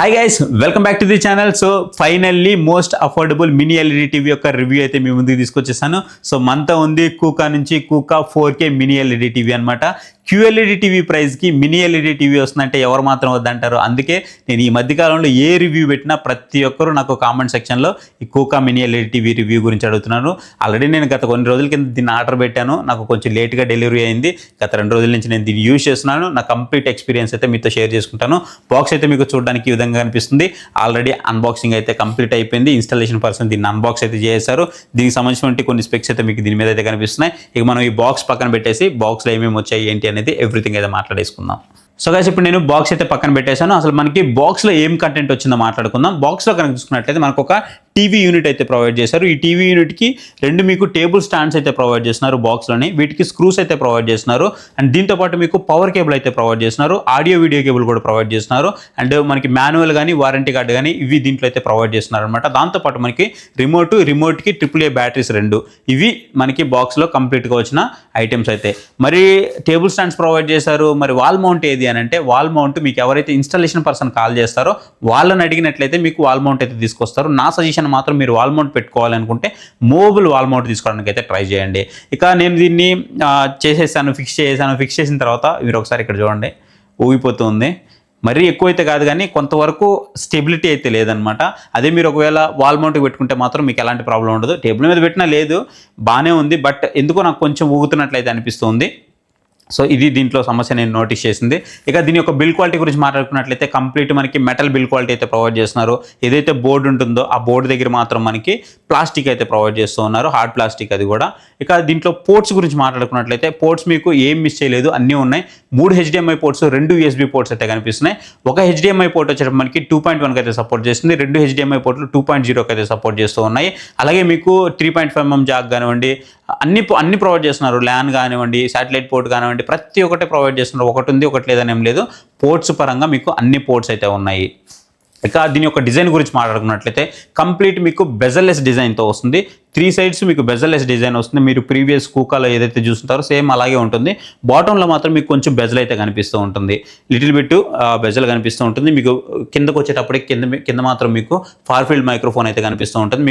Hi guys, welcome back to the channel. So finally most affordable mini LED TV యొక్క review అయితే మీ ముందుకు తీసుకొచ్చేసాను. So మనతో ఉంది కూకా నుంచి కూకా 4K మినీ ఎల్ఈడి టీవీ అనమాట. QLED టీవీ ప్రైస్కి మినీ ఎల్ఈడి టీవీ వస్తుందంటే ఎవరు మాత్రం వద్దంటారు. అందుకే నేను ఈ మధ్యకాలంలో ఏ రివ్యూ పెట్టినా ప్రతి ఒక్కరు నాకు కామెంట్ సెక్షన్లో ఈ కూకా మినీ ఎల్ఈడి టీవీ రివ్యూ గురించి అడుగుతున్నాను. ఆల్రెడీ నేను గత కొన్ని రోజుల కింద దీన్ని ఆర్డర్ పెట్టాను. నాకు కొంచెం లేట్గా డెలివరీ అయింది. గత 2 రోజుల నుంచి నేను దీన్ని యూజ్ చేస్తున్నాను. నా కంప్లీట్ ఎక్స్పీరియన్స్ అయితే మీతో షేర్ చేసుకుంటాను. బాక్స్ అయితే మీకు చూడడానికి ఈ విధంగా కనిపిస్తుంది. ఆల్రెడీ అన్బాక్సింగ్ అయితే కంప్లీట్ అయిపోయింది. ఇన్స్టాలేషన్ పర్సన్ దీన్ని అన్బాక్స్ అయితే చేశారు. దీనికి సంబంధించిన కొన్ని స్పెక్స్ అయితే మీకు దీని మీద అయితే కనిపిస్తున్నాయి. ఇక మనం ఈ బాక్స్ పక్కన పెట్టేసి బాక్స్లో ఏమేమి వచ్చాయి ఏంటి అనేది ఎవ్రీథింగ్ అయితే మాట్లాడేసుకుందాం. సో గైస్, ఇప్పుడు నేను బాక్స్ అయితే పక్కన పెట్టేశాను. అసలు మనకి బాక్స్లో ఏం కంటెంట్ వచ్చిందో మాట్లాడుకుందాం. బాక్స్లో కనుక చూసుకున్నట్లయితే మనకు ఒక టీవీ యూనిట్ అయితే ప్రొవైడ్ చేశారు. ఈ టీవీ యూనిట్కి 2 మీకు టేబుల్ స్టాండ్స్ అయితే ప్రొవైడ్ చేస్తున్నారు బాక్స్లోని. వీటికి స్క్రూస్ అయితే ప్రొవైడ్ చేస్తున్నారు. అండ్ దీంతోపాటు మీకు పవర్ కేబుల్ అయితే ప్రొవైడ్ చేస్తున్నారు. ఆడియో వీడియో కేబుల్ కూడా ప్రొవైడ్ చేస్తున్నారు. అండ్ మనకి మాన్యువల్ కానీ వారంటీ కార్డు కానీ ఇవి దీంట్లో అయితే ప్రొవైడ్ చేస్తున్నారు అనమాట. దాంతోపాటు మనకి రిమోట్కి AAA బ్యాటరీస్ 2 ఇవి మనకి బాక్స్లో కంప్లీట్గా వచ్చిన ఐటమ్స్ అయితే. మరి టేబుల్ స్టాండ్స్ ప్రొవైడ్ చేశారు. మరి వాల్ మౌంట్ ఏది అని అంటే, వాల్ మౌంట్ మీకు ఎవరైతే ఇన్స్టాలేషన్ పర్సన్ కాల్ చేస్తారో వాళ్ళని అడిగినట్లయితే మీకు వాల్ మౌంట్ అయితే తీసుకొస్తారు. నా సజెషన్ మాత్రం మీరు వాల్ మౌంట్ పెట్టుకోవాలనుకుంటే మూవబుల్ వాల్ మౌంట్ తీసుకోవడానికి అయితే ట్రై చేయండి. ఇక నేను దీన్ని ఫిక్స్ చేసిన తర్వాత మీరు ఒకసారి ఇక్కడ చూడండి, ఊగిపోతుంది. మరీ ఎక్కువైతే కాదు కానీ కొంతవరకు స్టెబిలిటీ అయితే లేదనమాట. అదే మీరు ఒకవేళ వాల్ మౌంట్కి పెట్టుకుంటే మాత్రం మీకు ఎలాంటి ప్రాబ్లం ఉండదు. టేబుల్ మీద పెట్టినా లేదు, బాగానే ఉంది. బట్ ఎందుకో నాకు కొంచెం ఊగుతున్నట్లయితే అనిపిస్తుంది. సో ఇది దీంట్లో సమస్య నేను నోటీస్ చేసింది. ఇక దీని యొక్క బిల్ క్వాలిటీ గురించి మాట్లాడుకున్నట్లయితే కంప్లీట్ మనకి మెటల్ బిల్ క్వాలిటీ అయితే ప్రొవైడ్ చేస్తున్నారు. ఏదైతే బోర్డు ఉంటుందో ఆ బోర్డు దగ్గర మాత్రం మనకి ప్లాస్టిక్ అయితే ప్రొవైడ్ చేస్తూ ఉన్నారు, హార్డ్ ప్లాస్టిక్ అది కూడా. ఇక దీంట్లో పోర్ట్స్ గురించి మాట్లాడుకున్నట్లయితే పోర్ట్స్ మీకు ఏం మిస్ చేయలేదు, అన్నీ ఉన్నాయి. 3 HDMI పోర్ట్స్, 2 USB పోర్ట్స్ అయితే కనిపిస్తున్నాయి. ఒక HDMI పోర్ట్ వచ్చేటప్పుడు మనకి 2.1కి అయితే సపోర్ట్ చేస్తుంది. 2 HDMI పోర్ట్లు 2.0కి అయితే సపోర్ట్ చేస్తూ ఉన్నాయి. అలాగే మీకు 3.5mm జాక్ కానివ్వండి, అన్ని ప్రొవైడ్ చేస్తున్నారు. ల్యాన్ కానివ్వండి, శాటిలైట్ పోర్ట్ కానివ్వండి, ప్రతి ఒక్కటే ప్రొవైడ్ చేస్తున్నారు. ఒకటి ఉంది ఒకటి లేదని ఏం లేదు. పోర్ట్స్ పరంగా మీకు అన్ని పోర్ట్స్ అయితే ఉన్నాయి. ఇక దీని యొక్క డిజైన్ గురించి మాట్లాడుకున్నట్లయితే కంప్లీట్ మీకు బెజల్లెస్ డిజైన్తో వస్తుంది. 3 సైడ్స్ మీకు బెజల్లెస్ డిజైన్ వస్తుంది. మీరు ప్రీవియస్ కూకాలో ఏదైతే చూస్తుంటారో సేమ్ అలాగే ఉంటుంది. బాటంలో మాత్రం మీకు కొంచెం బెజల్ అయితే కనిపిస్తూ ఉంటుంది, లిటిల్ బిట్ బెజల్ కనిపిస్తూ ఉంటుంది. మీకు కిందకు వచ్చేటప్పటికి కింద మాత్రం మీకు ఫార్ ఫీల్డ్ మైక్రోఫోన్ అయితే కనిపిస్తూ ఉంటుంది.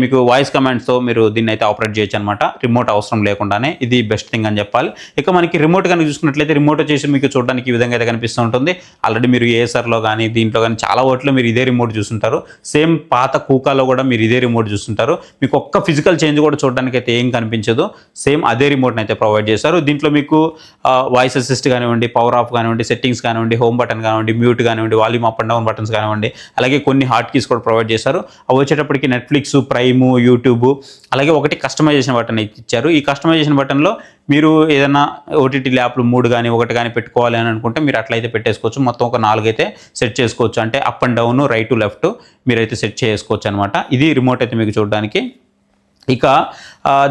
మీకు వాయిస్ కమాండ్స్తో మీరు దీన్ని అయితే ఆపరేట్ చేయొచ్చు అనమాట, రిమోట్ అవసరం లేకుండానే. ఇది బెస్ట్ థింగ్ అని చెప్పాలి. ఇక మనకి రిమోట్ కనుక చూసుకున్నట్లయితే రిమోట్ వచ్చేసి మీకు చూడడానికి ఈ విధంగా అయితే కనిపిస్తూ ఉంటుంది. ఆల్రెడీ మీరు ఏసర్లో కానీ దీంట్లో కానీ చాలా వాటిలో మీరు ఇదే రిమోట్ చూస్తుంటారు. సేమ్ పాత కూకాలో కూడా మీరు ఇదే రిమోట్ చూస్తుంటారు. మీకు ఒక్క ఫిజికల్ చేంజ్ కూడా చూడడానికి అయితే ఏం కనిపించదు. సేమ్ అదే రిమోట్ని అయితే ప్రొవైడ్ చేశారు. దీంట్లో మీకు వాయిస్ అసిస్ట్ కానివ్వండి, పవర్ ఆఫ్ కానివ్వండి, సెట్టింగ్స్ కానివ్వండి, హోమ్ బటన్ కానివ్వండి, మ్యూట్ కానివ్వండి, volume up and down buttons కానివ్వండి, అలాగే కొన్ని హాట్ కీస్ కూడా ప్రొవైడ్ చేశారు. అవి వచ్చేటప్పటికి నెట్ఫ్లిక్స్, ప్రైమ్, యూట్యూబ్, అలాగే ఒకటి కస్టమైజేషన్ బటన్ ఇచ్చారు. ఈ కస్టమైజేషన్ బటన్లో మీరు ఏదైనా OTT ల్యాప్లు 3 కానీ 1 కానీ పెట్టుకోవాలి అని అనుకుంటే మీరు అట్లయితే పెట్టేసుకోవచ్చు. మొత్తం ఒక 4 అయితే సెట్ చేసుకోవచ్చు. అంటే up and down, right to left మీరైతే సెట్ చేసుకోవచ్చు అనమాట. ఇది రిమోట్ అయితే మీకు చూడడానికి. ఇక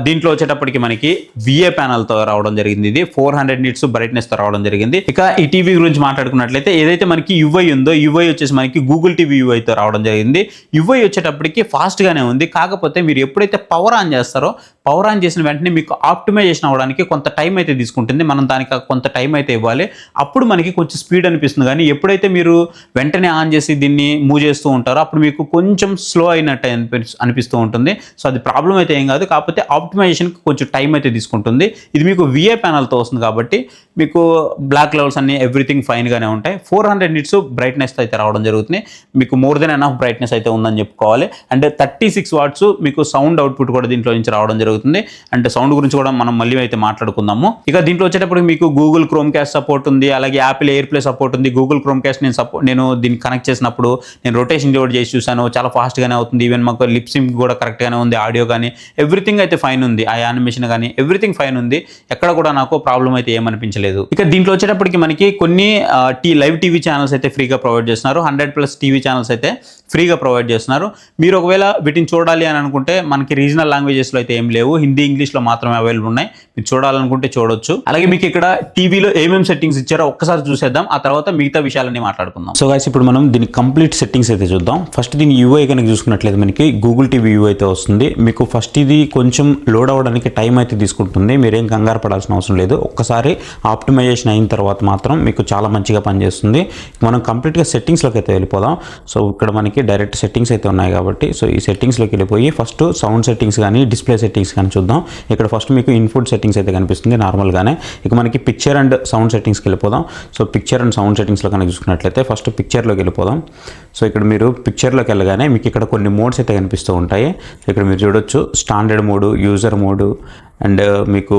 దీంట్లో వచ్చేటప్పటికి మనకి VA ప్యానల్తో రావడం జరిగింది. ఇది 400 nits బ్రైట్నెస్తో రావడం జరిగింది. ఇక ఈ టీవీ గురించి మాట్లాడుకున్నట్లయితే ఏదైతే మనకి UI ఉందో, UI వచ్చేసి మనకి గూగుల్ టీవీ UIతో రావడం జరిగింది. UI వచ్చేటప్పటికి ఫాస్ట్గానే ఉంది. కాకపోతే మీరు ఎప్పుడైతే పవర్ ఆన్ చేస్తారో, పవర్ ఆన్ చేసిన వెంటనే మీకు ఆప్టిమైజేషన్ అవ్వడానికి కొంత టైం అయితే తీసుకుంటుంది. మనం దానికి కొంత టైం అయితే ఇవ్వాలి. అప్పుడు మనకి కొంచెం స్పీడ్ అనిపిస్తుంది. కానీ ఎప్పుడైతే మీరు వెంటనే ఆన్ చేసి దీన్ని మూవ్ చేస్తూ ఉంటారో అప్పుడు మీకు కొంచెం స్లో అయినట్టు అనిపిస్తూ ఉంటుంది. సో అది ప్రాబ్లం అయితే ఏం కాదు. కాకపోతే ఆప్టిమైజేషన్కి కొంచెం టైం అయితే తీసుకుంటుంది. ఇది మీకు VA ప్యానల్తో వస్తుంది కాబట్టి మీకు బ్లాక్ లెవెల్స్ అన్ని ఎవ్రీథింగ్ ఫైన్గానే ఉంటాయి. 400 nits బ్రైట్నెస్ అయితే రావడం జరుగుతుంది. మీకు మోర్ దెన్ ఎనఫ్ బ్రైట్నెస్ అయితే ఉందని చెప్పుకోవాలి. అండ్ 36 watts మీకు సౌండ్ అవుట్పుట్ కూడా దీంట్లో నుంచి రావడం జరుగుతుంది. అండ్ సౌండ్ గురించి కూడా మనం మళ్ళీ అయితే మాట్లాడుకుందాము. ఇక దీంట్లో వచ్చేటప్పుడు మీకు గూగుల్ క్రోమ్ క్యాస్ట్ సపోర్ట్ ఉంది, అలాగే యాపిల్ ఎయిర్ ప్లే సపోర్ట్ ఉంది. గూగుల్ క్రోమ్ క్యాస్ట్ నేను దీన్ని కనెక్ట్ చేసినప్పుడు నేను రొటేషన్ లోడ్ చేసి చూసాను, చాలా ఫాస్ట్గానే అవుతుంది. ఈవెన్ మాకు లిప్ సింక్ కూడా కరెక్ట్గానే ఉంది, ఆడియో కానీ ఎవ్రీథింగ్ అయితే ఫైన్ ఉంది. ఆ యానిమేషన్ కానీ ఎవ్రీథింగ్ ఫైన్ ఉంది. ఎక్కడ కూడా నాకు ప్రాబ్లం అయితే ఏమనిపించలేదు. ఇక దీంట్లో వచ్చేటప్పటికి మనకి కొన్ని లైవ్ టీవీ ఛానల్స్ అయితే ఫ్రీగా ప్రొవైడ్ చేస్తున్నారు. 100+ టీవీ ఛానల్స్ అయితే ఫ్రీగా ప్రొవైడ్ చేస్తున్నారు. మీరు ఒకవేళ వీటిని చూడాలి అని అనుకుంటే మనకి రీజనల్ లాంగ్వేజెస్లో అయితే ఏం లేవు, హిందీ, ఇంగ్లీష్లో మాత్రమే అవైలబుల్ ఉన్నాయి. మీరు చూడాలనుకుంటే చూడొచ్చు. అలాగే మీకు ఇక్కడ టీవీలో ఏమేమి సెట్టింగ్స్ ఇచ్చారో ఒక్కసారి చూసేద్దాం, ఆ తర్వాత మిగతా విషయాలన్నీ మాట్లాడుకుందాం. సో గైస్, ఇప్పుడు మనం దీని కంప్లీట్ సెట్టింగ్స్ అయితే చూద్దాం. ఫస్ట్ దీని UI కనుక చూసుకున్నట్లయితే మనకి గూగుల్ టీవీ UI అయితే వస్తుంది. మీకు ఫస్ట్ ఇది కొంచెం లోడ్ అవ్వడానికి టైం అయితే తీసుకుంటుంది. మీరేం కంగారు పడాల్సిన అవసరం లేదు. ఒక్కసారి ఆ ఆప్టిమైజేషన్ అయిన తర్వాత మాత్రం మీకు చాలా మంచిగా పనిచేస్తుంది. మనం కంప్లీట్గా సెట్టింగ్స్లోకి అయితే వెళ్ళిపోదాం. సో ఇక్కడ మనకి డైరెక్ట్ సెట్టింగ్స్ అయితే ఉన్నాయి కాబట్టి సో ఈ సెట్టింగ్స్లోకి వెళ్ళిపోయి ఫస్ట్ సౌండ్ సెట్టింగ్స్ కానీ డిస్ప్లే సెట్టింగ్స్ కానీ చూద్దాం. ఇక్కడ ఫస్ట్ మీకు ఇన్పుట్ సెట్టింగ్స్ అయితే కనిపిస్తుంది నార్మల్గానే. ఇక మనకి పిక్చర్ అండ్ సౌండ్ సెట్టింగ్స్కి వెళ్ళిపోదాం. సో పిక్చర్ అండ్ సౌండ్ సెట్టింగ్స్లో కనుక చూసుకున్నట్లయితే ఫస్ట్ పిక్చర్లోకి వెళ్ళిపోదాం. సో ఇక్కడ మీరు పిక్చర్లోకి వెళ్ళగానే మీకు ఇక్కడ కొన్ని మోడ్స్ అయితే కనిపిస్తూ ఉంటాయి. ఇక్కడ మీరు చూడొచ్చు standard mode, user mode and మీకు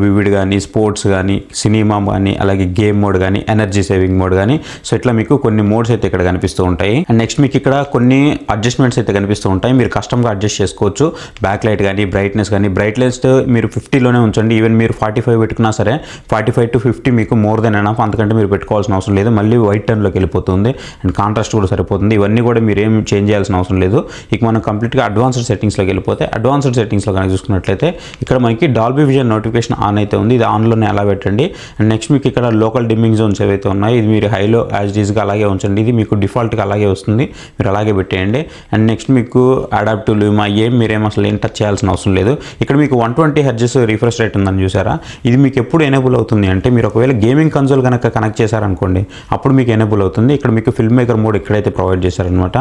వివిడ్ కానీ, స్పోర్ట్స్ కానీ, సినిమా కానీ, అలాగే గేమ్ మోడ్ కానీ, ఎనర్జీ సేవింగ్ మోడ్ కానీ, సో ఇట్లా మీకు కొన్ని మోడ్స్ అయితే ఇక్కడ కనిపిస్తూ ఉంటాయి. అండ్ నెక్స్ట్ మీకు ఇక్కడ కొన్ని అడ్జస్ట్మెంట్స్ అయితే కనిపిస్తూ ఉంటాయి. మీరు కస్టమ్గా అడ్జస్ట్ చేసుకోవచ్చు. బ్యాక్ లైట్ కానీ, బ్రైట్నెస్ కానీ, బ్రైట్నెస్ మీరు 50లోనే ఉంచండి. ఈవెన్ మీరు 45 పెట్టుకున్నా సరే 45 to 50 మీకు మోర్ దెన్ ఎనఫ్. అంతకంటే మీరు పెట్టుకోవాల్సిన అవసరం లేదు. మళ్ళీ వైట్ టర్న్లోకి వెళ్ళిపోతుంది అండ్ కాంట్రాస్ట్ కూడా సరిపోతుంది. ఇవన్నీ కూడా మీరు ఏం చేంజ్ చేయాల్సిన అవసరం లేదు. ఇక మనం కంప్లీట్గా అడ్వాన్స్డ్ సెట్టింగ్స్లోకి వెళ్ళిపోతే అడ్వాన్స్డ్ సెట్టింగ్స్లో కనుక చూసుకున్నట్లయితే ఇక్కడ మనకి డాల్బీ విజన్ నోటిఫికేషన్ ఆన్ అయితే ఉంది. ఇది ఆన్లోనే అలా పెట్టండి. అండ్ నెక్స్ట్ మీకు ఇక్కడ లోకల్ డిమ్మింగ్ జోన్స్ ఏవైతే ఉన్నాయో ఇది మీరు హైలో యాజ్ ఈజ్గా అలాగే ఉంచండి. ఇది మీకు డిఫాల్ట్గా అలాగే వస్తుంది, మీరు అలాగే పెట్టేయండి. అండ్ నెక్స్ట్ మీకు అడాప్టివ్ లూమా మీరేం అసలు ఏం టచ్ చేయాల్సిన అవసరం లేదు. ఇక్కడ మీకు 120 హెర్ట్జ్ రిఫ్రెష్ రేట్ ఉందని చూసారా. ఇది మీకు ఎప్పుడు ఎనేబుల్ అవుతుంది అంటే మీరు ఒకవేళ గేమింగ్ కన్సోల్ కనుక కనెక్ట్ చేశారనుకోండి అప్పుడు మీకు ఎనేబుల్ అవుతుంది. ఇక్కడ మీకు ఫిల్మ్ మేకర్ మోడ్ ఇక్కడైతే ప్రొవైడ్ చేశారనమాట.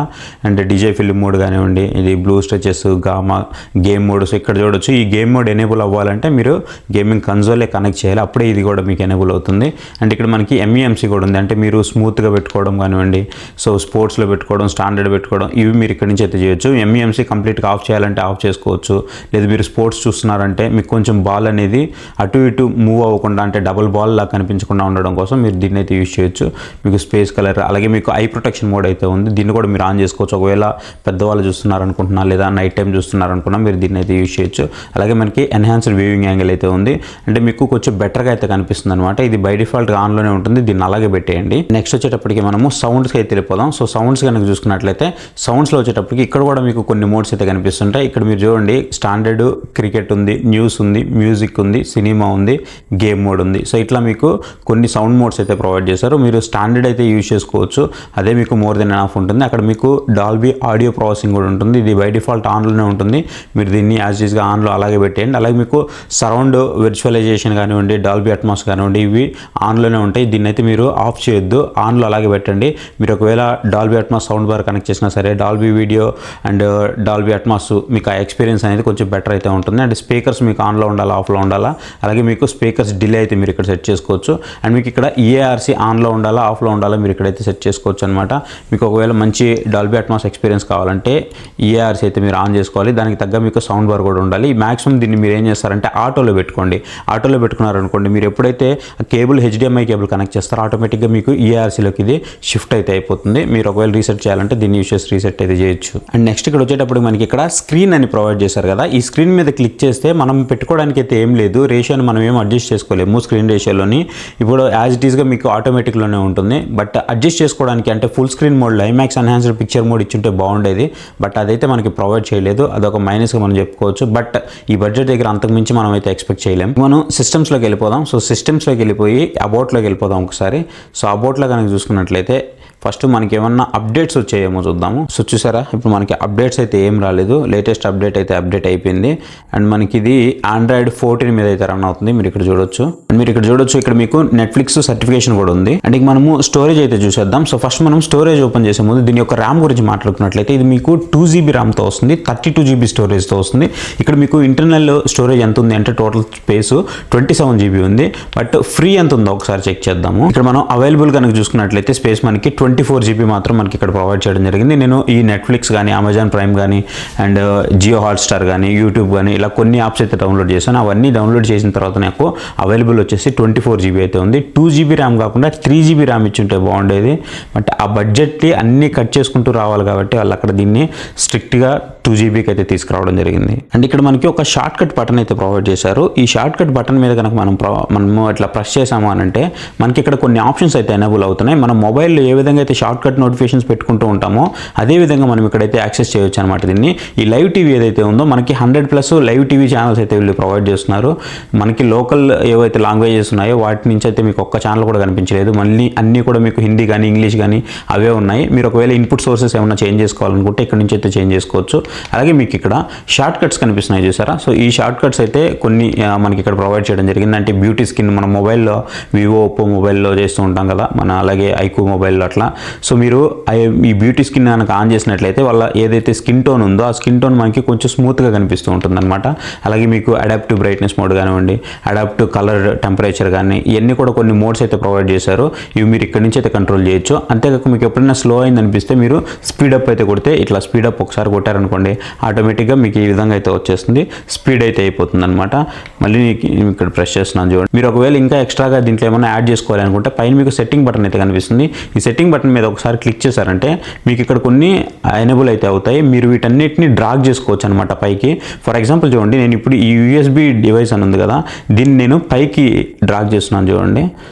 అండ్ డిజే ఫిల్మ్ మోడ్ కానివ్వండి, ఇది blue stretches, gamma, game mode. So ఇక్కడ చూడొచ్చు ఈ గేమ్ మోడ్ ఎనేబుల్ అవ్వాలంటే మీరు గేమింగ్ కన్సోలే కనెక్ట్ చేయాలి, అప్పుడే ఇది కూడా మీకు ఎనేబుల్ అవుతుంది. అండ్ ఇక్కడ మనకి MEMC కూడా ఉంది. అంటే మీరు స్మూత్గా పెట్టుకోవడం కానివ్వండి, సో స్పోర్ట్స్లో పెట్టుకోవడం, స్టాండర్డ్ పెట్టుకోవడం, ఇవి మీరు ఇక్కడ నుంచి అయితే చేయొచ్చు. MEMC కంప్లీట్గా ఆఫ్ చేయాలంటే ఆఫ్ చేసుకోవచ్చు. లేదు మీరు స్పోర్ట్స్ చూస్తున్నారంటే మీకు కొంచెం బాల్ అనేది అటు ఇటు మూవ్ అవ్వకుండా, అంటే డబుల్ బాల్ లాగా కనిపించకుండా ఉండడం కోసం మీరు దీన్ని అయితే యూజ్ చేయొచ్చు. మీకు స్పేస్ కలర్, అలాగే మీకు ఐ ప్రొటెక్షన్ మోడ్ అయితే ఉంది. దీన్ని కూడా మీరు ఆన్ చేసుకోవచ్చు. ఒకవేళ పెద్దవాళ్ళు చూస్తున్నారనుకుంటున్నా లేదా నైట్ టైం చూస్తున్నారనుకున్నా మీరు దీన్ని అయితే యూజ్ చేయొచ్చు. అలాగే మనకి ఎన్హాన్స్డ్ వ్యూయింగ్ యాంగిల్ అయితే ఉంది. అంటే మీకు కొంచెం బెటర్గా అయితే కనిపిస్తుంది అనమాట. ఇది బై డిఫాల్ట్గా ఆన్లోనే ఉంటుంది, దీన్ని అలాగే పెట్టేయండి. నెక్స్ట్ వచ్చేటప్పటికి మనము సౌండ్స్కి అయితే వెళ్ళిపోదాం. సో సౌండ్స్ కనుక చూసుకున్నట్లయితే సౌండ్స్లో వచ్చేటప్పటికి ఇక్కడ కూడా మీకు కొన్ని మోడ్స్ అయితే కనిపిస్తుంటాయి. ఇక్కడ మీరు చూడండి స్టాండర్డ్, క్రికెట్ ఉంది, న్యూస్ ఉంది, మ్యూజిక్ ఉంది, సినిమా ఉంది, గేమ్ మోడ్ ఉంది. సో ఇట్లా మీకు కొన్ని సౌండ్ మోడ్స్ అయితే ప్రొవైడ్ చేశారు. మీరు స్టాండర్డ్ అయితే యూజ్ చేసుకోవచ్చు, అదే మీకు మోర్ దెన్ ఎనఫ్ ఉంటుంది. అక్కడ మీకు డాల్బీ ఆడియో ప్రాసెసింగ్ కూడా ఉంటుంది. ఇది బై డిఫాల్ట్ ఆన్లోనే ఉంటుంది. మీరు దీన్ని యాజ్ ఈజ్గా ఆన్లో అలాగే పెట్టేయండి. అలాగే మీకు సరౌండ్ విర్చువలైజేషన్ కానివ్వండి, డాల్బీ అట్మాస్ కానివ్వండి, ఇవి ఆన్లోనే ఉంటాయి. దీన్ని అయితే మీరు ఆఫ్ చేయొద్దు, ఆన్లో అలాగే పెట్టండి. మీరు ఒకవేళ Dolby Atmos sound bar connect చేసినా సరే Dolby video and Dolby Atmos మీకు ఆ ఎక్స్పీరియన్స్ అనేది కొంచెం బెటర్ అయితే ఉంటుంది. అండ్ స్పీకర్స్ మీకు ఆన్లో ఉండాలా, ఆఫ్లో ఉండాలా, అలాగే మీకు స్పీకర్స్ డిలే అయితే మీరు ఇక్కడ సెట్ చేసుకోవచ్చు. అండ్ మీకు ఇక్కడ EARC ఆన్లో ఉండాలా, ఆఫ్లో ఉండాలా మీరు ఇక్కడైతే సెట్ చేసుకోవచ్చు అనమాట. మీకు ఒకవేళ మంచి డాల్బీ అట్మాస్ ఎక్స్పీరియన్స్ కావాలంటే EARC అయితే మీరు ఆన్ చేసుకోవాలి. దానికి తగ్గ మీకు సౌండ్ బార్ కూడా ఉండాలి. మ్యాక్సిమం దీన్ని మీరు ఏం చేస్తారంటే ఆటోలో పెట్టుకోండి. ఆటోలో పెట్టుకున్నారనుకోండి, మీరు ఎప్పుడైతే కేబుల్ HDMI కేబుల్ కనెక్ట్ చేస్తారో ఆటోమేటిక్గా మీకు EARCలోకి ఇది షిఫ్ట్ అయితే అయిపోతుంది. మీరు ఒకవేళ రీసెట్ చేయాలంటే దీన్ని యూస్ చేసి రీసెట్ అయితే చేయొచ్చు. అండ్ నెక్స్ట్ ఇక్కడ వచ్చేటప్పుడు మనకి ఇక్కడ స్క్రీన్ అని ప్రొవైడ్ చేశారు కదా. ఈ స్క్రీన్ మీద క్లిక్ చేస్తే మనం పెట్టుకోవడానికి అయితే ఏం లేదు, రేషియోని మనం ఏం అడ్జస్ట్ చేసుకోలేము స్క్రీన్ రేషియోలోని. ఇప్పుడు యాజ్ ఇట్ ఈస్గా మీకు ఆటోమేటిక్లోనే ఉంటుంది. బట్ అడ్జస్ట్ చేసుకోవడానికి అంటే ఫుల్ స్క్రీన్ మోడ్లో IMAX ఎన్హాన్స్డ్ పిక్చర్ మోడ్ ఇచ్చుంటే బాగుండేది. బట్ అదైతే మనకి ప్రొవైడ్ చేయలేదు, అదొక మైనస్గా మనం చెప్పుకోవచ్చు. బట్ ఈ బడ్జెట్ దగ్గర అంతకుమించి మనం అయితే ఎక్స్పెక్ట్ చేయలేము. మనం సిస్టమ్స్లోకి వెళ్ళిపోదాం. సో సిస్టమ్స్లోకి వెళ్ళిపోయి అబౌట్లోకి వెళ్ళిపోదాం ఒకసారి. సో అబౌట్లో కనుక చూసుకున్నట్లయితే ఫస్ట్ మనకి ఏమన్నా అప్డేట్స్ వచ్చాయేమో చూద్దాము. సో చూసారా ఇప్పుడు మనకి అప్డేట్స్ అయితే ఏం రాలేదు. లేటెస్ట్ అప్డేట్ అయితే అప్డేట్ అయిపోయింది. అండ్ మనకి ఇది Android 14 మీద అయితే రన్ అవుతుంది. మీరు ఇక్కడ చూడొచ్చు. అండ్ మీరు ఇక్కడ చూడొచ్చు ఇక్కడ మీకు Netflix సర్టిఫికేషన్ కూడా ఉంది. అండ్ ఇక మనము స్టోరేజ్ అయితే చూసేద్దాం. సో ఫస్ట్ మనం స్టోరేజ్ ఓపెన్ చేసే ముందు దీని యొక్క ర్యామ్ గురించి మాట్లాడుకున్నట్లయితే ఇది మీకు 2GB ర్యామ్తో వస్తుంది, 32GB స్టోరేజ్తో వస్తుంది. ఇక్కడ మీకు ఇంటర్నల్ స్టోరేజ్ ఎంత ఉంది అంటే టోటల్ స్పేస్ 27GB ఉంది. బట్ ఫ్రీ ఎంత ఉందో ఒకసారి చెక్ చేద్దాము. ఇక్కడ మనం అవైలబుల్ కనుక చూసుకున్నట్లయితే స్పేస్ మనకి 24GB మాత్రం మనకి ఇక్కడ ప్రొవైడ్ చేయడం జరిగింది. నేను ఈ Netflix కానీ, Amazon Prime కానీ, అండ్ జియో హాట్స్టార్ కానీ, యూట్యూబ్ కానీ ఇలా కొన్ని యాప్స్ అయితే డౌన్లోడ్ చేశాను. అవన్నీ డౌన్లోడ్ చేసిన తర్వాత నాకు అవైలబుల్ వచ్చేసి 24GB అయితే ఉంది. 2GB ర్యామ్ కాకుండా 3GB ర్యామ్ ఇచ్చుంటే బాగుండేది. బట్ ఆ బడ్జెట్ని అన్నీ కట్ చేసుకుంటూ రావాలి కాబట్టి వాళ్ళు అక్కడ దీన్ని స్ట్రిక్ట్గా 2GBకి అయితే తీసుకురావడం జరిగింది. అండ్ ఇక్కడ మనకి ఒక షార్ట్ కట్ బటన్ అయితే ప్రొవైడ్ చేశారు. ఈ షార్ట్ కట్ బటన్ మీద కనుక మనము ఇట్లా ప్రెస్ చేసాము అని అంటే మనకి ఇక్కడ కొన్ని ఆప్షన్స్ అయితే ఎనేబుల్ అవుతున్నాయి. మన మొబైల్లో ఏ విధంగా అయితే షార్ట్ కట్ నోటిఫికేషన్స్ పెట్టుకుంటూ ఉంటామో అదే విధంగా మనం ఇక్కడైతే యాక్సెస్ చేయొచ్చు అనమాట. దీన్ని ఈ లైవ్ టీవీ ఏదైతే ఉందో మనకి 100+ లైవ్ టీవీ ఛానల్స్ అయితే వీళ్ళు ప్రొవైడ్ చేస్తున్నారు. మనకి లోకల్ ఏవైతే లాంగ్వేజెస్ ఉన్నాయో వాటి నుంచి అయితే మీకు ఒక్క ఛానల్ కూడా కనిపించలేదు. మళ్ళీ అన్నీ కూడా మీకు హిందీ కానీ, ఇంగ్లీష్ కానీ అవే ఉన్నాయి. మీరు ఒకవేళ ఇన్పుట్ సోర్సెస్ ఏమైనా చేంజ్ చేసుకోవాలనుకుంటే ఇక్కడ నుంచి అయితే చేంజ్ చేసుకోవచ్చు. అలాగే మీకు ఇక్కడ షార్ట్ కట్స్ కనిపిస్తున్నాయి చూసారా. సో ఈ షార్ట్ కట్స్ అయితే కొన్ని మనకి ఇక్కడ ప్రొవైడ్ చేయడం జరిగింది. అంటే బ్యూటీ స్కిన్ మన మొబైల్లో వివో ఒప్పో మొబైల్లో చేస్తూ ఉంటాం కదా మన, అలాగే ఐక్యూ మొబైల్లో అట్లా. సో మీరు ఈ బ్యూటీ స్కిన్ కనుక ఆన్ చేసినట్లయితే వాళ్ళ ఏదైతే స్కిన్ టోన్ ఉందో ఆ స్కిన్ టోన్ మనకి కొంచెం స్మూత్గా కనిపిస్తూ ఉంటుంది అనమాట. అలాగే మీకు అడాప్టివ్ బ్రైట్నెస్ మోడ్ కానివ్వండి, అడాప్టివ్ కలర్ టెంపరేచర్ కానీ ఇవన్నీ కూడా కొన్ని మోడ్స్ అయితే ప్రొవైడ్ చేశారు. ఇవి మీరు ఇక్కడ నుంచి అయితే కంట్రోల్ చేయొచ్చు. అంతేకాక మీకు ఎప్పుడైనా స్లో అయింది అనిపిస్తే మీరు స్పీడప్ అయితే కొడితే, ఇట్లా స్పీడప్ ఒకసారి కొట్టారనుకోండి ఆటోమేటిక్గా మీకు ఈ విధంగా అయితే వచ్చేస్తుంది, స్పీడ్ అయితే అయిపోతుంది అనమాట. మళ్ళీ ఇక్కడ ప్రెస్ చేస్తున్నాను చూడండి. మీరు ఒకవేళ ఇంకా ఎక్స్ట్రాగా దీంట్లో ఏమైనా యాడ్ చేసుకోవాలి అనుకుంటే పైన మీకు సెట్టింగ్ బటన్ అయితే కనిపిస్తుంది. ఈ సెట్టింగ్ బటన్ మీద ఒకసారి క్లిక్ చేశారంటే మీకు ఇక్కడ కొన్ని ఎనేబుల్ అయితే అవుతాయి. మీరు వీటన్నిటిని డ్రాగ్ చేసుకోవచ్చు అనమాట పైకి. ఫర్ ఎగ్జాంపుల్ చూడండి, నేను ఇప్పుడు ఈ యూఎస్బి డివైస్ అని ఉంది కదా, దీన్ని నేను పైకి డ్రాగ్ చేస్తున్నాను చూడండి.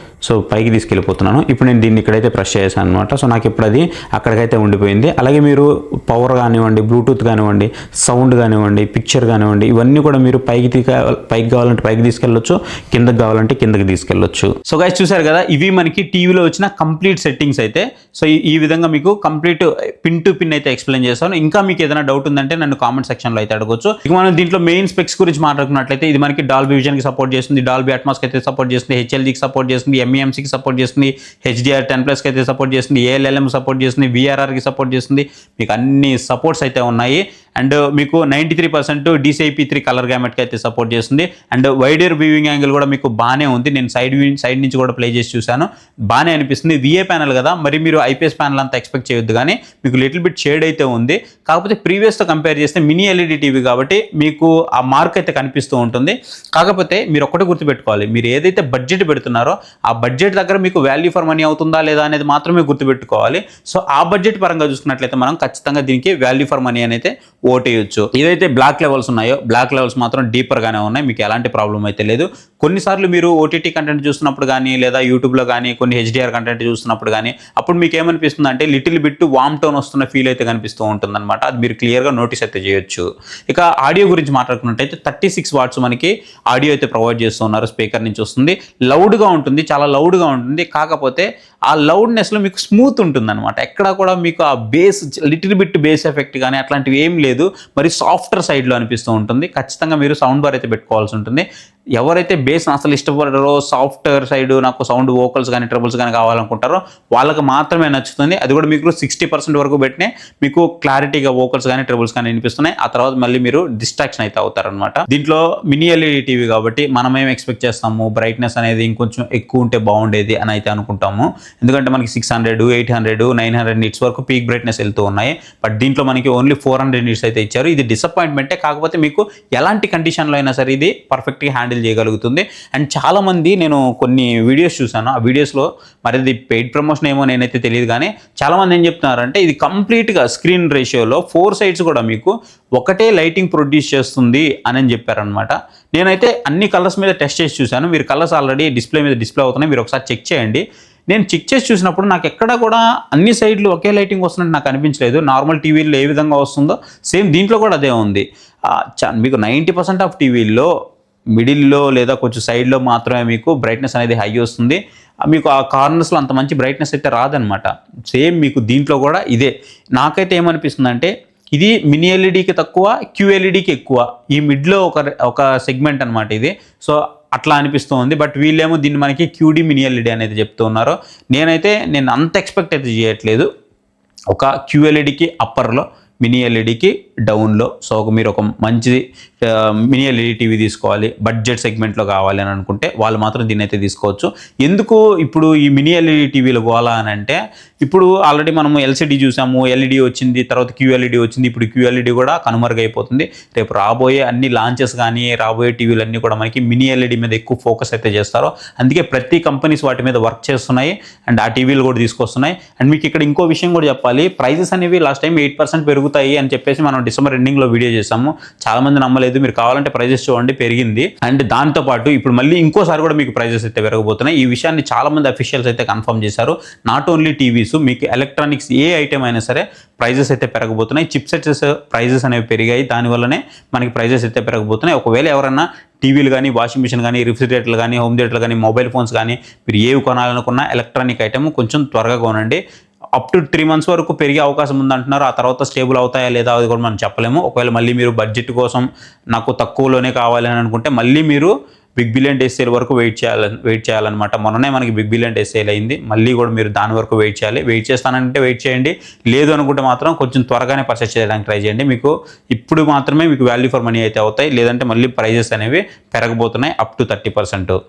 సో పైకి తీసుకెళ్ళిపోతున్నాను. ఇప్పుడు నేను దీన్ని ఇక్కడైతే ప్రెస్ చేశాను అనమాట. సో నాకు ఇప్పుడు అది అక్కడికైతే ఉండిపోయింది. అలాగే మీరు పవర్ కానివ్వండి, బ్లూటూత్ కానివ్వండి, సౌండ్ కానివ్వండి, పిక్చర్ కానివ్వండి, ఇవన్నీ కూడా మీరు పైకి కావాలంటే పైకి తీసుకెళ్ళొచ్చు, కిందకి కావాలంటే కిందకి తీసుకెళ్ళొచ్చు. సో గైస్ చూసారు కదా, ఇవి మనకి టీవీలో వచ్చిన కంప్లీట్ సెట్టింగ్స్ అయితే. సో ఈ విధంగా మీకు కంప్లీట్ పిన్ టు పిన్ అయితే ఎక్స్ప్లెయిన్ చేస్తాను. ఇంకా మీకు ఏదైనా డౌట్ ఉందంటే నన్ను కామెంట్ సెక్షన్లో అయితే అడగొచ్చు. ఇక మనం దీంట్లో మెయిన్ స్పెక్స్ గురించి మాట్లాడుకున్నట్లయితే ఇది మనకి డాల్బీ విజన్కి సపోర్ట్ చేస్తుంది, డాల్బీ అట్మాస్కి అయితే సపోర్ట్ చేస్తుంది, హెచ్ఎల్జీకి సపోర్ట్ చేస్తుంది, MEMCకి సపోర్ట్ చేస్తుంది, HDR10+ అయితే సపోర్ట్ చేస్తుంది, ALLM సపోర్ట్ చేస్తుంది, VRRకి సపోర్ట్ చేస్తుంది. మీకు అన్ని సపోర్ట్స్ అయితే ఉన్నాయి. అండ్ మీకు 93% DCI-P3 కలర్ గ్యామెట్కి అయితే సపోర్ట్ చేస్తుంది. అండ్ వైడర్ వ్యూవింగ్ యాంగిల్ కూడా మీకు బాగానే ఉంది. నేను సైడ్ నుంచి కూడా ప్లే చేసి చూశాను, బాగానే అనిపిస్తుంది. VA ప్యానల్ కదా, మరి మీరు IPS ప్యానల్ అంతా ఎక్స్పెక్ట్ చేయొద్దు, కానీ మీకు లిటిల్ బిట్ షేడ్ అయితే ఉంది. కాకపోతే ప్రీవియస్తో కంపేర్ చేస్తే మినీ LED టీవీ కాబట్టి మీకు ఆ మార్క్ అయితే కనిపిస్తూ ఉంటుంది. కాకపోతే మీరు ఒక్కటి గుర్తుపెట్టుకోవాలి, మీరు ఏదైతే బడ్జెట్ పెడుతున్నారో ఆ బడ్జెట్ దగ్గర మీకు వాల్యూ ఫర్ మనీ అవుతుందా లేదా అనేది మాత్రమే గుర్తుపెట్టుకోవాలి. సో ఆ బడ్జెట్ పరంగా చూసుకున్నట్లయితే మనం ఖచ్చితంగా దీనికి వాల్యూ ఫర్ మనీ అనేది ఓటేయచ్చు. ఏదైతే బ్లాక్ లెవెల్స్ ఉన్నాయో బ్లాక్ లెవెల్స్ మాత్రం డీపర్గానే ఉన్నాయి, మీకు ఎలాంటి ప్రాబ్లం అయితే లేదు. కొన్నిసార్లు మీరు OTT కంటెంట్ చూస్తున్నప్పుడు కానీ లేదా యూట్యూబ్లో కానీ కొన్ని HDR కంటెంట్ చూస్తున్నప్పుడు కానీ అప్పుడు మీకు ఏమనిపిస్తుంది అంటే లిటిల్ బిట్ వామ్ టోన్ వస్తున్న ఫీల్ అయితే కనిపిస్తూ ఉంటుంది అనమాట. అది మీరు క్లియర్గా నోటీస్ అయితే చేయొచ్చు. ఇక ఆడియో గురించి మాట్లాడుకున్నట్టయితే 36 వాట్స్ మనకి ఆడియో అయితే ప్రొవైడ్ చేస్తున్నారు, స్పీకర్ నుంచి వస్తుంది. లౌడ్గా ఉంటుంది, చాలా లౌడ్గా ఉంటుంది. కాకపోతే ఆ లౌడ్నెస్లో మీకు స్మూత్ ఉంటుంది అనమాట. ఎక్కడా కూడా మీకు ఆ base little bit base effect కానీ అట్లాంటివి ఏం లేదు, మరి సాఫ్టర్ సైడ్లో అనిపిస్తూ ఉంటుంది. ఖచ్చితంగా మీరు సౌండ్ బార్ అయితే పెట్టుకోవాల్సి ఉంటుంది. ఎవరైతే బేస్ అసలు ఇష్టపడారో సాఫ్ట్వేర్ సైడ్ నాకు సౌండ్ వోకల్స్ కానీ ట్రబుల్స్ కానీ కావాలనుకుంటారో వాళ్ళకి మాత్రమే నచ్చుతుంది. అది కూడా మీకు 60% వరకు పెట్టినే మీకు క్లారిటీగా వోకల్స్ కానీ ట్రబుల్స్ కానీ వినిపిస్తున్నాయి. ఆ తర్వాత మళ్ళీ మీరు డిస్ట్రాక్షన్ అయితే అవుతారనమాట. దీంట్లో మినీ LED టీవీ కాబట్టి మనం ఏం ఎక్స్పెక్ట్ చేస్తాము, బ్రైట్నెస్ అనేది ఇంకొంచెం ఎక్కువ ఉంటే బాగుండేది అని అయితే అనుకుంటాము. ఎందుకంటే మనకి 600, 800, 900 నిట్స్ వరకు పీక్ బ్రైట్నెస్ వెళ్తూ ఉన్నాయి. బట్ దీంట్లో మనకి ఓన్లీ 400 నిట్స్ అయితే ఇచ్చారు. ఇది డిసప్పాయింట్మెంటే. కాకపోతే మీకు ఎలాంటి కండిషన్లో అయినా సరే ఇది పర్ఫెక్ట్గా హ్యాండిల్ చేయగలుగుతుంది. అండ్ చాలామంది నేను కొన్ని వీడియోస్ చూసాను, ఆ వీడియోస్లో మరి ఇది పెయిడ్ ప్రమోషన్ ఏమో నేనైతే తెలియదు, కానీ చాలామంది ఏం చెప్తున్నారంటే ఇది కంప్లీట్గా స్క్రీన్ రేషియోలో 4 సైడ్స్ కూడా మీకు ఒకటే లైటింగ్ ప్రొడ్యూస్ చేస్తుంది అని చెప్పారనమాట. నేనైతే అన్ని కలర్స్ మీద టెస్ట్ చేసి చూశాను. మీరు కలర్స్ ఆల్రెడీ డిస్ప్లే మీద డిస్ప్లే అవుతున్నాయి, మీరు ఒకసారి చెక్ చేయండి. నేను చెక్ చేసి చూసినప్పుడు నాకు ఎక్కడ కూడా అన్ని సైడ్లు ఒకే లైటింగ్ వస్తున్నట్టు నాకు అనిపించలేదు. నార్మల్ టీవీల్లో ఏ విధంగా వస్తుందో సేమ్ దీంట్లో కూడా అదే ఉంది. మీకు 90% ఆఫ్ టీవీల్లో మిడిల్లో లేదా కొంచెం సైడ్లో మాత్రమే మీకు బ్రైట్నెస్ అనేది హై వస్తుంది. మీకు ఆ కార్నర్స్లో అంత మంచి బ్రైట్నెస్ అయితే రాదనమాట. సేమ్ మీకు దీంట్లో కూడా ఇదే. నాకైతే ఏమనిపిస్తుంది అంటే ఇది మినీ ఎల్ఈడికి తక్కువ, QLEDకి ఎక్కువ, ఈ మిడ్లో ఒక సెగ్మెంట్ అనమాట ఇది. సో అట్లా అనిపిస్తుంది. బట్ వీళ్ళేమో దీన్ని మనకి QD మినీ ఎల్ఈడి అనేది చెప్తూ ఉన్నారు. నేను అంత ఎక్స్పెక్ట్ అయితే చేయట్లేదు. ఒక QLEDకి అప్పర్లో, మినీ ఎల్ఈడికి డౌన్లో. సో మీరు ఒక మంచి మినీ ఎల్ఈడి టీవీ తీసుకోవాలి, బడ్జెట్ సెగ్మెంట్లో కావాలి అని అనుకుంటే వాళ్ళు మాత్రం దీన్ని అయితే తీసుకోవచ్చు. ఎందుకు ఇప్పుడు ఈ మినీ ఎల్ఈడి టీవీలు పోవాలా అని అంటే, ఇప్పుడు ఆల్రెడీ మనము LCD చూసాము, LED వచ్చింది, తర్వాత QLED వచ్చింది, ఇప్పుడు QLED కూడా కనుమరుగైపోతుంది. రేపు రాబోయే అన్ని లాంచెస్ కానీ రాబోయే టీవీలు అన్నీ కూడా మనకి మినీ ఎల్ఈడి మీద ఎక్కువ ఫోకస్ అయితే చేస్తారు. అందుకే ప్రతి కంపెనీస్ వాటి మీద వర్క్ చేస్తున్నాయి అండ్ ఆ టీవీలు కూడా తీసుకొస్తున్నాయి. అండ్ మీకు ఇక్కడ ఇంకో విషయం కూడా చెప్పాలి, ప్రైజెస్ అనేవి లాస్ట్ టైం 8% పెరుగుతాయి అని చెప్పేసి మనం డిసెంబర్ ఎండింగ్లో వీడియో చేసాము. చాలా మంది నమ్మలేదు. మీరు కావాలంటే ప్రైజెస్ చూడండి, పెరిగింది. అండ్ దాంతోపాటు ఇప్పుడు మళ్ళీ ఇంకోసారి కూడా మీకు ప్రైజెస్ అయితే పెరగబోతున్నాయి. ఈ విషయాన్ని చాలా మంది అఫీషియల్స్ అయితే కన్ఫర్మ్ చేశారు. నాట్ ఓన్లీ టీవీస్, మీకు ఎలక్ట్రానిక్స్ ఏ ఐటమ్ అయినా సరే ప్రైజెస్ అయితే పెరగబోతున్నాయి. చిప్సెట్స్ ప్రైజెస్ అనేవి పెరిగాయి, దానివల్లనే మనకి ప్రైజెస్ అయితే పెరగబోతున్నాయి. ఒకవేళ ఎవరైనా టీవీలు కానీ, వాషింగ్ మిషన్ కానీ, రిఫ్రిజిరేటర్లు కానీ, హోమ్ థియేటర్లు కానీ, మొబైల్ ఫోన్స్ కానీ మీరు ఏవి కొనాలనుకున్నా ఎలక్ట్రానిక్ ఐటమ్ కొంచెం త్వరగా కొనండి. అప్ టు 3 months వరకు పెరిగే అవకాశం ఉందంటున్నారు. ఆ తర్వాత స్టేబుల్ అవుతాయా లేదా అది కూడా మనం చెప్పలేము. ఒకవేళ మళ్ళీ మీరు బడ్జెట్ కోసం నాకు తక్కువలోనే కావాలి అని అనుకుంటే మళ్ళీ మీరు బిగ్ బిలియన్ డేస్ సేల్ వరకు వెయిట్ చేయాలన్నమాట. మొన్ననే మనకి బిగ్ బిలియన్ డేస్ సేల్ అయింది. మళ్ళీ కూడా మీరు దాని వరకు వెయిట్ చేయాలి. వెయిట్ చేస్తానంటే వెయిట్ చేయండి, లేదు అనుకుంటే మాత్రం కొంచెం త్వరగానే పర్చేస్ చేయడానికి ట్రై చేయండి. మీకు ఇప్పుడు మాత్రమే మీకు వాల్యూ ఫర్ మనీ అయితే అవుతాయి, లేదంటే మళ్ళీ ప్రైజెస్ అనేవి పెరగబోతున్నాయి అప్ టు 30%.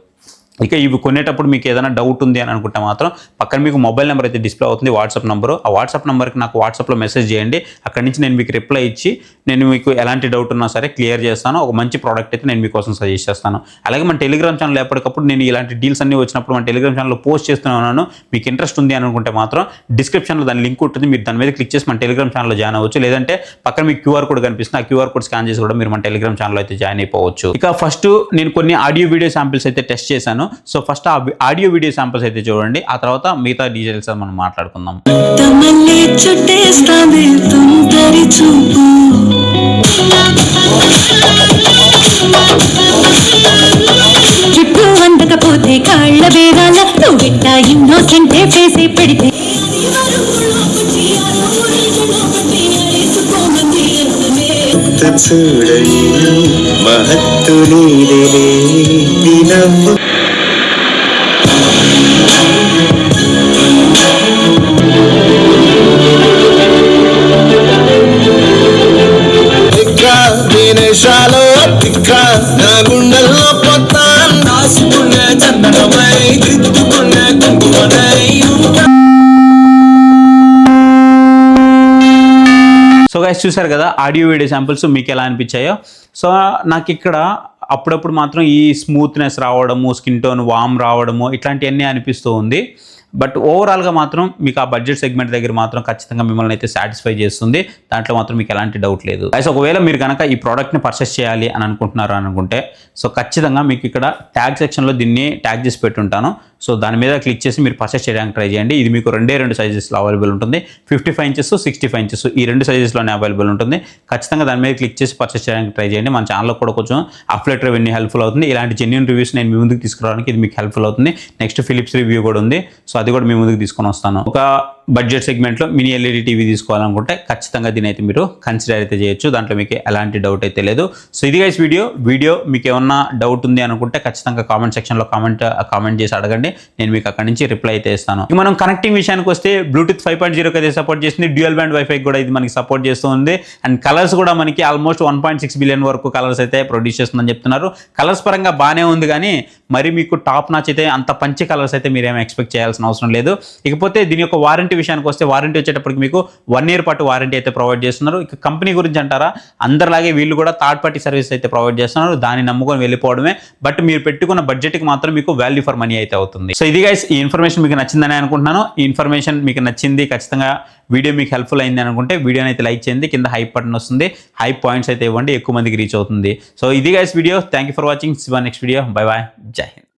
ఇక ఇవి కొనేటప్పుడు మీకు ఏదైనా డౌట్ ఉంది అని అనుకుంటే మాత్రం పక్కన మీకు మొబైల్ నెంబర్ అయితే డిస్ప్లే అవుతుంది, వాట్సాప్ నెంబరు. ఆ వాట్సాప్ నెంబర్కి నాకు వాట్సాప్లో మెసేజ్ చేయండి. అక్కడి నుంచి నేను మీకు రిప్లై ఇచ్చి నేను మీకు ఎలాంటి డౌట్ ఉన్నా సరే క్లియర్ చేస్తాను. ఒక మంచి ప్రోడక్ట్ అయితే నేను మీకోసం సజెస్ట్ చేస్తాను. అలాగే మన టెలిగ్రామ్ ఛానల్ ఎప్పటికప్పుడు నేను ఇలాంటి డీల్స్ అన్నీ వచ్చినప్పుడు మన టెలిగ్రామ్ ఛానల్లో పోస్ట్ చేస్తున్నాను. మీకు ఇంట్రెస్ట్ ఉంది అని అనుకుంటే మాత్రం డిస్క్రిప్షన్లో దాని లింక్ ఉంటుంది, మీరు దాని మీద క్లిక్ చేసి మన టెలిగ్రామ్ ఛానల్లో జాయిన్ అవ్వచ్చు. లేదంటే పక్కన మీకు QR కోడ్ కనిపిస్తుంది, ఆ QR కోడ్ స్కాన్ చేసి కూడా మీరు మన టెలిగ్రామ్ ఛానల్లో అయితే జాయిన్ అయిపోవచ్చు. ఇక ఫస్ట్ నేను కొన్ని ఆడియో వీడియో శాంపిల్స్ అయితే టెస్ట్ చేశాను. సో ఫస్ట్ ఆ ఆడియో వీడియో శాంపిల్స్ అయితే చూడండి, ఆ తర్వాత మిగతా డీటెయిల్స్ మనం మాట్లాడుకుందాం. చుట్టూ అందకపోతే కాళ్ళ బేరాల నువ్విట్ట ఇన్నోసెంటే చేసి పెడితే చూడని మహత్తు నీదే దినము వినేశాలో నా గుండెల్లో పొత్త రాసుకునే చందనమై దిద్దుకునే కుంకుమై. సో గైస్ చూసారు కదా ఆడియో వీడియో శాంపిల్స్, మీకు ఎలా అనిపించాయో. సో నాకు ఇక్కడ అప్పుడప్పుడు మాత్రం ఈ స్మూత్నెస్ రావడము, స్కిన్ టోన్ వామ్ రావడము ఇట్లాంటివన్నీ అనిపిస్తూ ఉంది. బట్ ఓవరాల్గా మాత్రం మీకు ఆ బడ్జెట్ సెగ్మెంట్ దగ్గర మాత్రం ఖచ్చితంగా మిమ్మల్ని అయితే సాటిస్ఫై చేస్తుంది. దాంట్లో మాత్రం మీకు ఎలాంటి డౌట్ లేదు. అయితే ఒకవేళ మీరు కనుక ఈ ప్రోడక్ట్ని పర్చేస్ చేయాలి అని అనుకుంటున్నారు అనుకుంటే సో ఖచ్చితంగా మీకు ఇక్కడ ట్యాగ్ సెక్షన్లో దీన్ని ట్యాగ్ చేసి పెట్టుంటాను. సో దాని మీద క్లిక్ చేసి మీరు పర్చేస్ చేయడానికి ట్రై చేయండి. ఇది మీకు రెండు సైజెస్లో అవైలబుల్ ఉంటుంది, 55 inches 65 inches ఈ 2 సైజెస్లోనే అవైలబుల్ ఉంటుంది. ఖచ్చితంగా దాని మీద క్లిక్ చేసి పర్చేస్ చేయడానికి ట్రై చేయండి. మన ఛానల్లో కూడా కొంచెం అఫ్లెట్ రెవెన్యూ హెల్ప్ఫుల్ అవుతుంది. ఇలాంటి జెన్యూన్ రివ్యూస్ నేను మీ ముందుకు తీసుకురావడానికి ఇది మీకు హెల్ప్ఫుల్ అవుతుంది. నెక్స్ట్ ఫిలిప్స్ రివ్యూ కూడా ఉంది, సో అది కూడా మీ ముందుకు తీసుకొని వస్తాను. ఒక బడ్జెట్ సెగ్మెంట్లో మినీ LED టీవీ తీసుకోవాలనుకుంటే ఖచ్చితంగా దీని అయితే మీరు కన్సిడర్ అయితే చేయొచ్చు. దాంట్లో మీకు ఎలాంటి డౌట్ అయితే లేదు. సో ఇది గైస్ వీడియో మీకు ఏమన్నా డౌట్ ఉంది అనుకుంటే ఖచ్చితంగా కామెంట్ సెక్షన్లో కామెంట్ చేసి అడగండి, నేను మీకు అక్కడి నుంచి రిప్లై అయితే ఇస్తాను. మనం కనెక్టింగ్ విషయానికి వస్తే బ్లూటూత్ 5.0 అయితే సపోర్ట్ చేస్తుంది, డ్యూయల్ బ్యాండ్ వైఫై కూడా ఇది మనకి సపోర్ట్ చేస్తుంది. అండ్ కలర్స్ కూడా మనకి ఆల్మోస్ట్ 1.6 బిలియన్ వరకు కలర్స్ అయితే ప్రొడ్యూస్ చేస్తుందని చెప్తున్నారు. కలర్స్ పరంగా బాగానే ఉంది, కానీ మరి మీకు టాప్ నాచ్ అయితే అంత పంచి కలర్స్ అయితే మీరేం ఎక్స్పెక్ట్ చేయాల్సిన అవసరం లేదు. ఇకపోతే దీని యొక్క వారంటీ విషయానికి వస్తే వారంటీ వచ్చేటప్పటికి మీకు 1 year పాటు వారంటీ అయితే ప్రొవైడ్ చేస్తున్నారు. ఇక కంపెనీ గురించి అంటారా, అందరిలాగే వీళ్ళు కూడా థర్డ్ పార్టీ సర్వీస్ అయితే ప్రొవైడ్ చేస్తున్నారు. దాన్ని నమ్ముకొని వెళ్ళిపోవడమే. బట్ మీరు పెట్టుకున్న బడ్జెట్కి మాత్రం మీకు వాల్యూ ఫర్ మనీ అయితే అవుతుంది. సో ఇది గైస్, ఈ ఇన్ఫర్మేషన్ మీకు నచ్చిందని అనుకుంటున్నాను. ఈ ఇన్ఫర్మేషన్ మీకు నచ్చింది, ఖచ్చితంగా వీడియో మీకు హెల్ప్ఫుల్ అయింది అనుకుంటే వీడియోని అయితే లైక్ చేయండి. కింద హైప్ బటన్ వస్తుంది, హైప్ పాయింట్స్ అయితే ఇవ్వండి, ఎక్కువ మందికి రీచ్ అవుతుంది. సో ఇది guys video. Thank you for watching. Next video. Bye bye, జై హింద్.